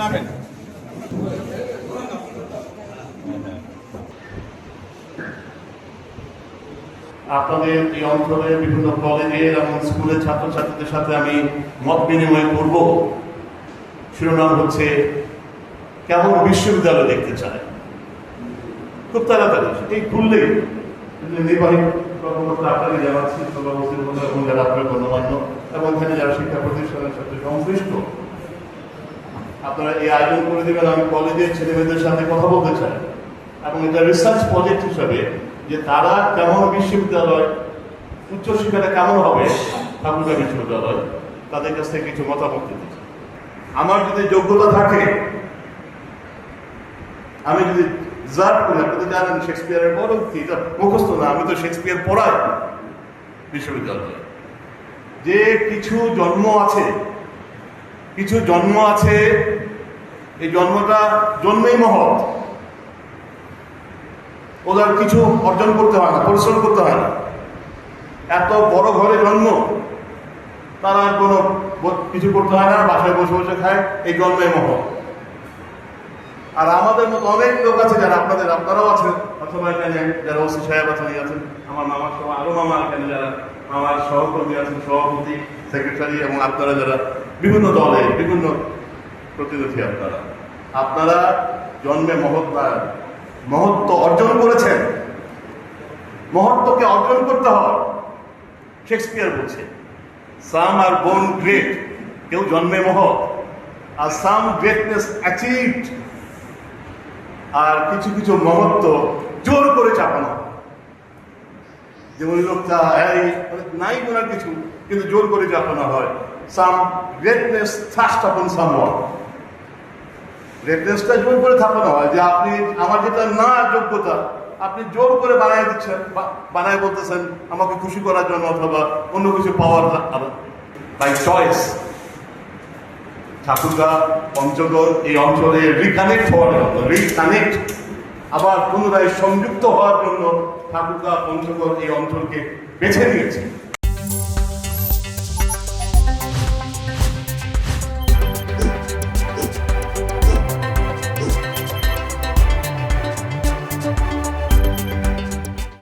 নামেন। আপনাদের এই অঞ্চলের বিভিন্ন কলেজের এবং স্কুলের ছাত্রছাত্রীদের সাথে আমি মত বিনিময় করব। শিরোনাম হচ্ছে কেমন বিশ্ববিদ্যালয় দেখতে চায়। খুব তাড়াতাড়ি এই খুললেই নির্বাহী কর্মকর্তা আপনাকে জানাচ্ছি, এবং যারা আপনার গণ্যমান্য এবং এখানে যারা শিক্ষা প্রতিষ্ঠানের সাথে সংশ্লিষ্ট, আপনারা এই আয়োজন করে দেবেন। আমি কলেজের ছেলেমেয়েদের সাথে কথা বলতে চাই এবং এটা রিসার্চ প্রজেক্ট হিসাবে যে তারা কেমন বিশ্ববিদ্যালয়, উচ্চশিক্ষাটা কেমন হবে ঠাকুরগাঁও বিশ্ববিদ্যালয়, তাদের কাছ থেকে কিছু মতামত দিতে চাই। আমার যদি যোগ্যতা থাকে, আমি যদি জার্ভ করি, আপনি তো জানেন শেক্সপিয়ারের পরবর্তী, এটা মুখস্থ না, আমি তো শেক্সপিয়ার পড়াই বিশ্ববিদ্যালয়ে, যে কিছু জন্ম আছে, এই জন্মটা জন্মেই মহৎ। ওদের কিছু অর্জন করতে হয় না, পরিশ্রম করতে হয় না। এত বড় ঘরে জন্ম, তারা কোনো কিছু করতে হয় না, বাসায় বসে বসে খায়, এই জন্মেই মহৎ। আর আমাদের মতো অনেক লোক আছে যারা আপনারাও আছেন, অথবা এখানে যারা ওসি সাহেব আছেন, আমার মামার সহ আরো মামা এখানে যারা আমার সহকর্মী আছেন, সভাপতি, সেক্রেটারি, এবং আপনারা যারা বিভিন্ন দলে বিভিন্ন প্রতিনিধি, আপনারা জন্মে মহত্ব অর্জন করেছেন। মহত্বকে অর্জন করতে হয়। শেক্সপিয়ার বলছে সাম আর বোর্ন গ্রেট, কেউ জন্মে মহৎ, আর সাম গ্রেটনেস অ্যাচিভড, আর কিছু কিছু মহত্ব জোর করে চাপানো। যেমন লোকটা নাই কোনো কিছু, কিন্তু জোর করে চাপানো হয়। সাম গ্রেটনেস থ্রাস্ট আপন সামওয়ান, গ্রেটনেসটা জোর করে চাপানো হয়, যে আপনি আমার যেটা না যোগ্যতা আপনি জোর করে বানায় দিচ্ছেন, বানায় বলতেছেন আমাকে খুশি করার জন্য, অথবা অন্য কিছু পাওয়ার বাই চয়েস। ঠাকুরগাঁও, পঞ্চগড় এই অঞ্চলে রিকানেক্ট হওয়ার জন্য, আবার পুনরায় সংযুক্ত হওয়ার জন্য ঠাকুরগাঁও, পঞ্চগড় এই অঞ্চলকে বেছে নিয়েছে।